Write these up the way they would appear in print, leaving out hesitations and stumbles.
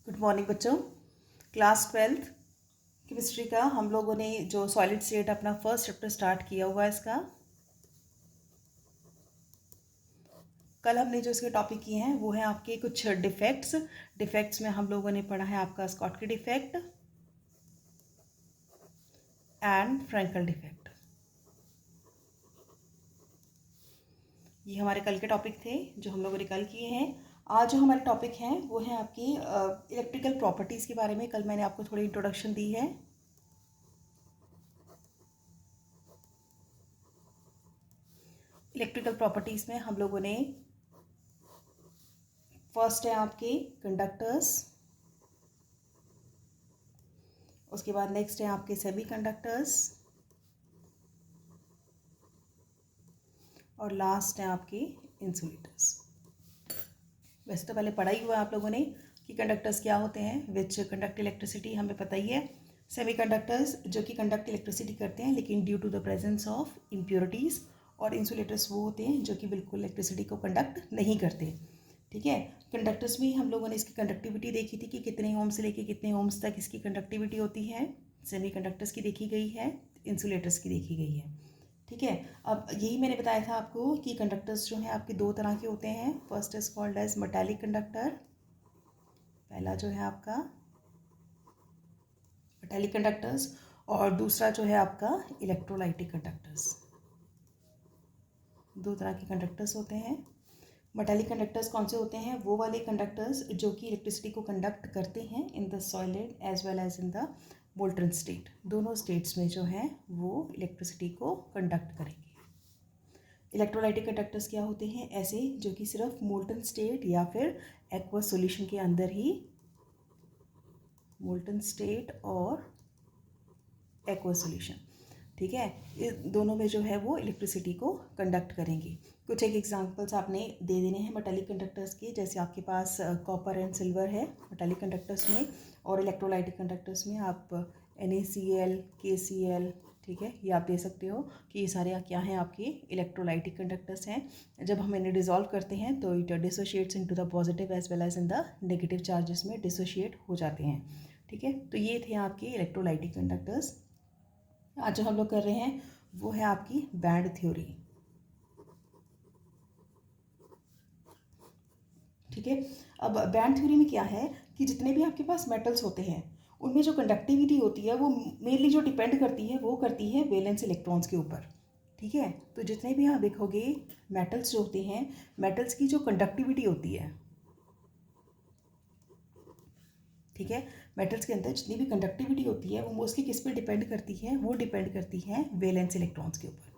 Good morning बच्चों। Class 12th chemistry का हम लोगों ने जो सॉलिड स्टेट अपना फर्स्ट चैप्टर स्टार्ट किया हुआ है इसका। कल हमने जो इसके टॉपिक किए हैं वो है आपके कुछ डिफेक्ट्स में हम लोगों ने पढ़ा है आपका Schottky defect and Frenkel defect. ये हमारे कल के टॉपिक थे जो हम लोगों ने कल किए हैं। आज जो हमारे टॉपिक हैं वो है आपकी इलेक्ट्रिकल प्रॉपर्टीज़ के बारे में। कल मैंने आपको थोड़ी इंट्रोडक्शन दी है। इलेक्ट्रिकल प्रॉपर्टीज़ में हम लोगों ने फर्स्ट है आपके कंडक्टर्स, उसके बाद नेक्स्ट है आपके सेमीकंडक्टर्स और लास्ट है आपके इंसुलेटर्स। वैसे तो पहले पढ़ा ही हुआ आप लोगों ने कि कंडक्टर्स क्या होते हैं, विच कंडक्ट इलेक्ट्रिसिटी, हमें पता ही है। सेमीकंडक्टर्स जो कि कंडक्ट इलेक्ट्रिसिटी करते हैं लेकिन due to the presence of impurities, और इंसुलेटर्स वो होते हैं जो कि बिल्कुल इलेक्ट्रिसिटी को कंडक्ट नहीं करते। ठीक है, कंडक्टर्स में हम लोगों ने इसकी कंडक्टिविटी देखी थी कि कितने ओम से लेके कितने ओम्स तक इसकी कंडक्टिविटी होती है। सेमीकंडक्टर्स की देखी गई है, इंसुलेटर्स की देखी गई है। ठीक है, अब यही मैंने बताया था आपको कि कंडक्टर्स जो हैं आपके दो तरह के होते हैं। First is called as metallic conductor, पहला जो है आपका मेटालिक कंडक्टर्स, और दूसरा जो है आपका इलेक्ट्रोलाइटिक कंडक्टर्स। दो तरह के कंडक्टर्स होते हैं। मेटालिक कंडक्टर्स कौन से होते हैं? वो वाले कंडक्टर्स जो कि इलेक्ट्रिसिटी को कंडक्ट करते हैं in the solid as well as in the molten state. दोनों स्टेट्स में जो है वो इलेक्ट्रिसिटी को कंडक्ट करेंगे। इलेक्ट्रोलाइटिक कंडक्टर्स क्या होते हैं? ऐसे जो कि सिर्फ मोल्टन स्टेट या फिर एक्वस सॉल्यूशन के अंदर ही, मोल्टन स्टेट और एक्वस सॉल्यूशन, ठीक है, इस दोनों में जो है वो इलेक्ट्रिसिटी को कंडक्ट करेंगे। कुछ एक एग्जांपल्स आपने दे देने हैं मेटालिक कंडक्टर्स के, जैसे आपके पास कॉपर एंड सिल्वर है मेटालिक कंडक्टर्स में, और इलेक्ट्रोलाइटिक कंडक्टर्स में आप NaCl, KCl, ठीक है, ये आप दे सकते हो कि ये सारे क्या हैं आपके इलेक्ट्रोलाइटिक कंडक्टर्स हैं। जब हम इन्हें डिसॉल्व करते हैं तो it dissociates into the positive as well as in the negative charges में डिसोशिएट हो जाते हैं। ठीक है, तो ये थे आपके इलेक्ट्रोलाइटिक कंडक्टर्स। आज जो हम लोग कर रहे हैं वो है आपकी बैंड थ्योरी। ठीक है, अब बैंड थ्योरी में क्या है कि जितने भी आपके पास मेटल्स होते हैं उनमें जो कंडक्टिविटी होती है वो मेनली जो डिपेंड करती है वो करती है वैलेंस इलेक्ट्रॉन्स के ऊपर। ठीक है, तो जितने भी आप देखोगे मेटल्स जो होते हैं, मेटल्स की जो कंडक्टिविटी होती है, ठीक है, मेटल्स के अंदर जितनी भी कंडक्टिविटी होती है वो मोस्टली किस पे डिपेंड करती है? वो डिपेंड करती है वैलेंस इलेक्ट्रॉन्स के ऊपर।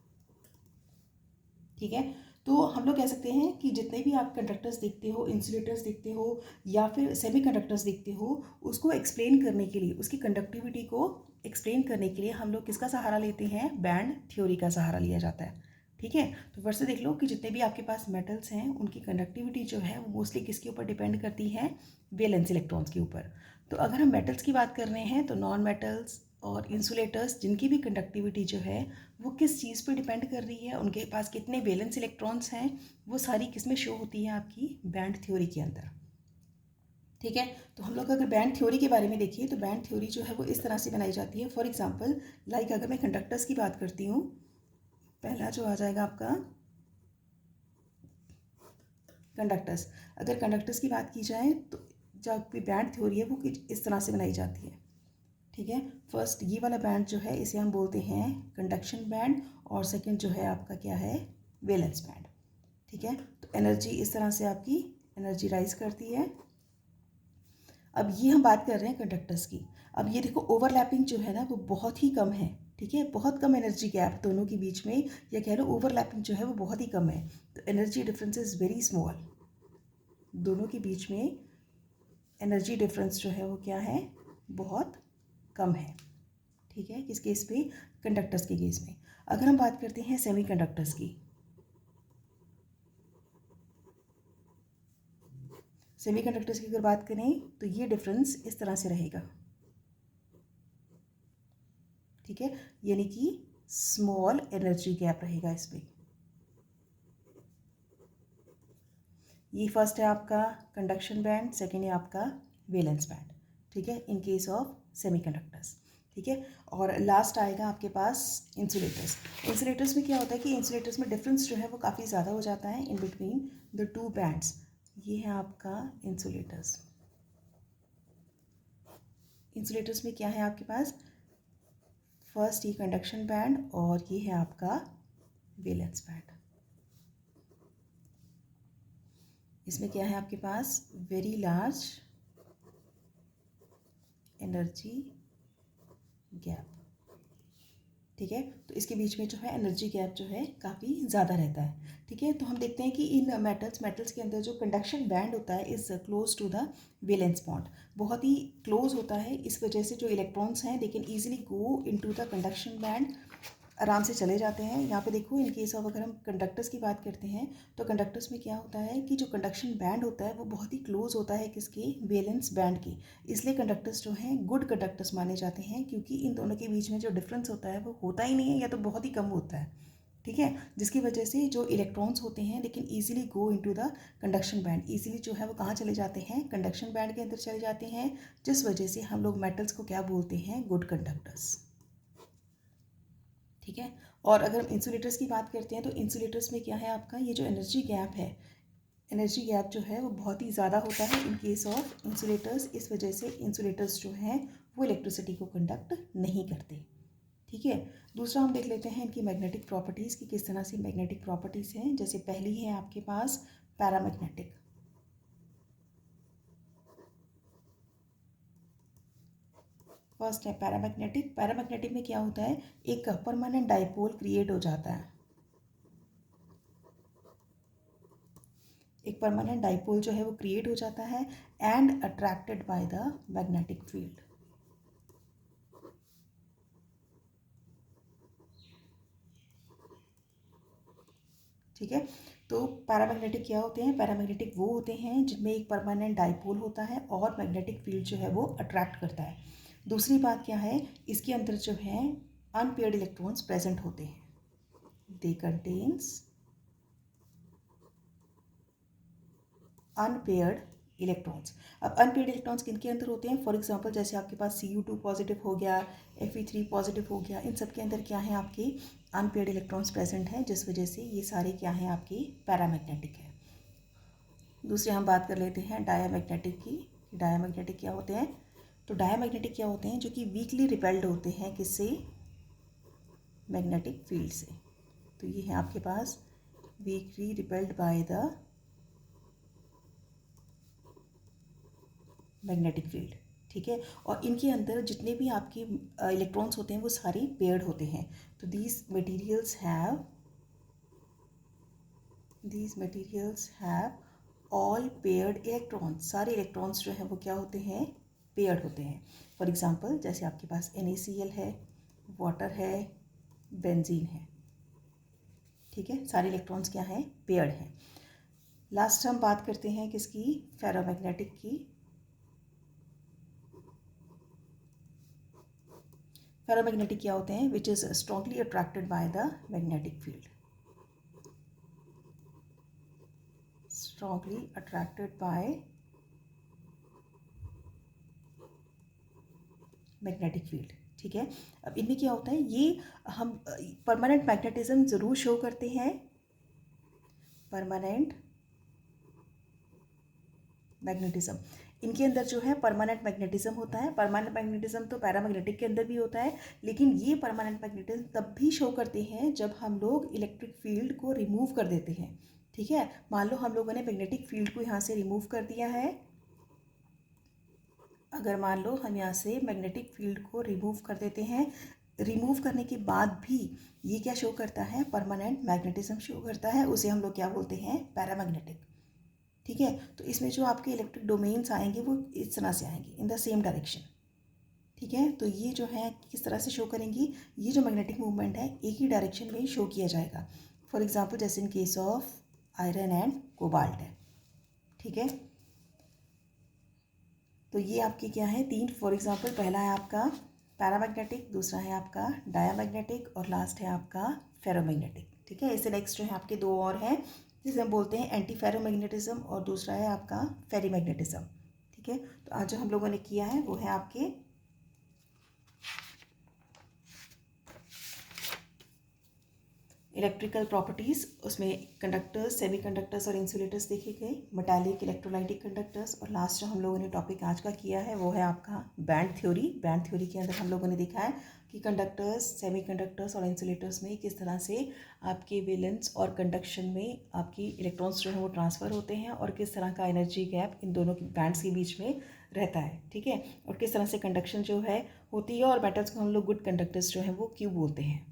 ठीक है, तो हम लोग कह सकते हैं कि जितने भी आप कंडक्टर्स देखते हो, इंसुलेटर्स देखते हो या फिर सेमीकंडक्टर्स देखते हो, उसको एक्सप्लेन करने के लिए, उसकी कंडक्टिविटी को एक्सप्लेन करने के लिए हम लोग किसका सहारा लेते हैं? बैंड थ्योरी का सहारा लिया जाता है। ठीक है, तो फिर से देख लो कि जितने भी आपके पास मेटल्स हैं उनकी कंडक्टिविटी जो है वो मोस्टली किसके ऊपर डिपेंड करती है? वैलेंस इलेक्ट्रॉन्स के ऊपर। तो अगर हम मेटल्स की बात कर रहे हैं तो नॉन मेटल्स और इंसुलेटर्स जिनकी भी कंडक्टिविटी जो है वो किस चीज़ पर डिपेंड कर रही है, उनके पास कितने वैलेंस इलेक्ट्रॉन्स हैं, वो सारी किस में शो होती है? आपकी बैंड थ्योरी के अंदर। ठीक है, तो हम लोग अगर बैंड थ्योरी के बारे में देखिए तो बैंड थ्योरी जो है वो इस तरह से बनाई जाती है। फॉर एग्जांपल लाइक अगर मैं कंडक्टर्स की बात करती हूँ, पहला जो आ जाएगा आपका कंडक्टर्स। अगर कंडक्टर्स की बात की जाए तो जो आपकी बैंड थ्योरी है वो इस तरह से बनाई जाती है। ठीक है, फर्स्ट ये वाला बैंड जो है इसे हम बोलते हैं कंडक्शन बैंड, और सेकंड जो है आपका क्या है? Valence band. ठीक है, तो एनर्जी इस तरह से आपकी एनर्जी राइज करती है। अब ये हम बात कर रहे हैं कंडक्टर्स की। अब ये देखो ओवरलैपिंग जो है ना वो बहुत ही कम है। ठीक है, बहुत कम एनर्जी गैप दोनों के बीच में, या कह लो ओवरलैपिंग जो है वो बहुत ही कम है। तो energy difference is very small. दोनों के बीच में एनर्जी डिफरेंस जो है वो क्या है? बहुत कम है। ठीक है, किस केस पे? कंडक्टर्स के केस में। अगर हम बात करते हैं सेमीकंडक्टर्स की, सेमीकंडक्टर्स की अगर बात करें तो ये डिफरेंस इस तरह से रहेगा। ठीक है, यानी कि स्मॉल एनर्जी गैप रहेगा इसमें। ये फर्स्ट है आपका कंडक्शन बैंड, सेकेंड है आपका वैलेंस बैंड, ठीक है, इन केस ऑफ सेमीकंडक्टर्स, ठीक है। और लास्ट आएगा आपके पास इंसुलेटर्स। इंसुलेटर्स में क्या होता है कि इंसुलेटर्स में डिफरेंस जो है वो काफ़ी ज़्यादा हो जाता है in between the two bands. ये है आपका इंसुलेटर्स। इंसुलेटर्स में क्या है आपके पास, फर्स्ट ये कंडक्शन बैंड और ये है आपका वैलेंस बैंड। इसमें क्या है आपके पास, वेरी लार्ज एनर्जी गैप, ठीक है। तो इसके बीच में जो है एनर्जी गैप जो है काफ़ी ज़्यादा रहता है, ठीक है। तो हम देखते हैं कि इन मेटल्स के अंदर जो कंडक्शन बैंड होता है is close to the valence bond, बहुत ही क्लोज होता है। इस वजह से जो इलेक्ट्रॉन्स हैं they can easily go into the conduction band, आराम से चले जाते हैं। यहाँ पे देखो इन केस ऑफ अगर हम कंडक्टर्स की बात करते हैं तो कंडक्टर्स में क्या होता है कि जो कंडक्शन बैंड होता है वो बहुत ही क्लोज होता है किसके, वैलेंस बैंड के। इसलिए कंडक्टर्स जो हैं गुड कंडक्टर्स माने जाते हैं, क्योंकि इन दोनों के बीच में जो डिफरेंस होता है वो होता ही नहीं है या तो बहुत ही कम होता है, ठीक है। जिसकी वजह से जो इलेक्ट्रॉन्स होते हैं लेकिन easily go into the conduction band, easily जो है वो कहाँ चले जाते हैं, कंडक्शन बैंड के अंदर चले जाते हैं, जिस वजह से हम लोग मेटल्स को क्या बोलते हैं, गुड कंडक्टर्स, ठीक है। और अगर हम इंसुलेटर्स की बात करते हैं तो इंसुलेटर्स में क्या है आपका, ये जो एनर्जी गैप है, एनर्जी गैप जो है वो बहुत ही ज़्यादा होता है इन केस ऑफ इंसुलेटर्स। इस वजह से इंसुलेटर्स जो हैं वो इलेक्ट्रिसिटी को कंडक्ट नहीं करते, ठीक है। दूसरा हम देख लेते हैं इनकी मैग्नेटिक प्रॉपर्टीज़ की किस तरह से मैग्नेटिक प्रॉपर्टीज़ हैं। जैसे पहली है आपके पास पैरामैग्नेटिक। फर्स्ट है पैरामैग्नेटिक। पैरामैग्नेटिक में क्या होता है, एक परमानेंट डाइपोल क्रिएट हो जाता है, एक परमानेंट डाइपोल जो है वो क्रिएट हो जाता है and attracted by the magnetic field, ठीक है। तो पैरामैग्नेटिक क्या होते हैं, पैरामैग्नेटिक वो होते हैं जिनमें एक परमानेंट डाइपोल होता है और मैग्नेटिक फील्ड जो है वो अट्रैक्ट करता है। दूसरी बात क्या है, इसके अंदर जो है अनपेयर्ड इलेक्ट्रॉन्स प्रेजेंट होते हैं, दे कंटेन्स अनपेयर्ड इलेक्ट्रॉन्स। अब अनपेयर्ड इलेक्ट्रॉन्स किन के अंदर होते हैं, फॉर एग्जांपल जैसे आपके पास Cu2 पॉजिटिव हो गया, Fe3 पॉजिटिव हो गया, इन सब के अंदर क्या है आपके अनपेयर्ड इलेक्ट्रॉन्स प्रेजेंट हैं, जिस वजह से ये सारे क्या हैं आपके पैरामैग्नेटिक है। दूसरे हम बात कर लेते हैं डायामैग्नेटिक की। डायामैग्नेटिक क्या होते हैं, तो डायामैग्नेटिक क्या होते हैं, जो कि वीकली रिपेल्ड होते हैं किससे, मैग्नेटिक फील्ड से। तो ये है आपके पास weakly repelled by the magnetic field, ठीक है। और इनके अंदर जितने भी आपके इलेक्ट्रॉन्स होते हैं वो सारे पेयर्ड होते हैं। तो these materials have all paired electrons, सारे इलेक्ट्रॉन्स जो हैं वो क्या होते हैं, पेयर्ड होते हैं। फॉर एग्जांपल जैसे आपके पास NaCl है, वाटर है, बेंजीन है, ठीक है, सारे इलेक्ट्रॉन्स क्या हैं, पेयर्ड हैं। लास्ट हम बात करते हैं किसकी, फेरोमैग्नेटिक की। फेरोमैग्नेटिक क्या होते हैं, which is strongly attracted by the magnetic field, strongly attracted by magnetic field, ठीक है। अब इनमें क्या होता है, ये हम परमानेंट मैग्नेटिज्म जरूर शो करते हैं, परमानेंट मैग्नेटिज्म इनके अंदर जो है परमानेंट मैग्नेटिज्म होता है। परमानेंट मैग्नेटिज्म तो पैरामैग्नेटिक के अंदर भी होता है, लेकिन ये परमानेंट मैग्नेटिज्म तब भी शो करते हैं जब हम लोग इलेक्ट्रिक फील्ड को रिमूव कर देते हैं, ठीक है। मान लो हम लोगों ने मैग्नेटिक फील्ड को यहाँ से रिमूव कर दिया है, अगर मान लो हम यहाँ से मैग्नेटिक फील्ड को रिमूव कर देते हैं, रिमूव करने के बाद भी ये क्या शो करता है, परमानेंट मैग्नेटिज्म शो करता है, उसे हम लोग क्या बोलते हैं, पैरामैग्नेटिक, ठीक है। तो इसमें जो आपके इलेक्ट्रिक डोमेन्स आएंगे वो इस तरह से आएंगे, इन द सेम डायरेक्शन, ठीक है। तो ये जो है किस तरह से शो करेंगी, ये जो मैग्नेटिक मूवमेंट है एक ही डायरेक्शन में शो किया जाएगा। फॉर एग्जाम्पल जैसे in case of iron and cobalt है, ठीक है। तो ये आपके क्या है, तीन, फॉर एग्जाम्पल पहला है आपका पैरामैग्नेटिक, दूसरा है आपका डायामैग्नेटिक और लास्ट है आपका फेरोमैग्नेटिक, ठीक है। इससे नेक्स्ट जो है आपके दो और हैं जिसे हम बोलते हैं एंटी फेरोमैग्नेटिज्म और दूसरा है आपका फेरीमैग्नेटिज्म, ठीक है, तो आज जो हम लोगों ने किया है वो है आपके इलेक्ट्रिकल प्रॉपर्टीज़। उसमें कंडक्टर्स, सेमीकंडक्टर्स और इंसुलेटर्स देखे गए, मेटालिक, इलेक्ट्रोलाइटिक कंडक्टर्स, और लास्ट जो हम लोगों ने टॉपिक आज का किया है वो है आपका बैंड थ्योरी। बैंड थ्योरी के अंदर हम लोगों ने देखा है कि कंडक्टर्स, सेमीकंडक्टर्स और इंसुलेटर्स में किस तरह से आपके वैलेंस और कंडक्शन में आपकी इलेक्ट्रॉन्स जो है वो ट्रांसफ़र होते हैं और किस तरह का एनर्जी गैप इन दोनों की बैंड्स के बीच में रहता है। ठीक है, और किस तरह से कंडक्शन जो है होती है, और मेटल्स को हम लोग गुड कंडक्टर्स जो है वो क्यों बोलते हैं।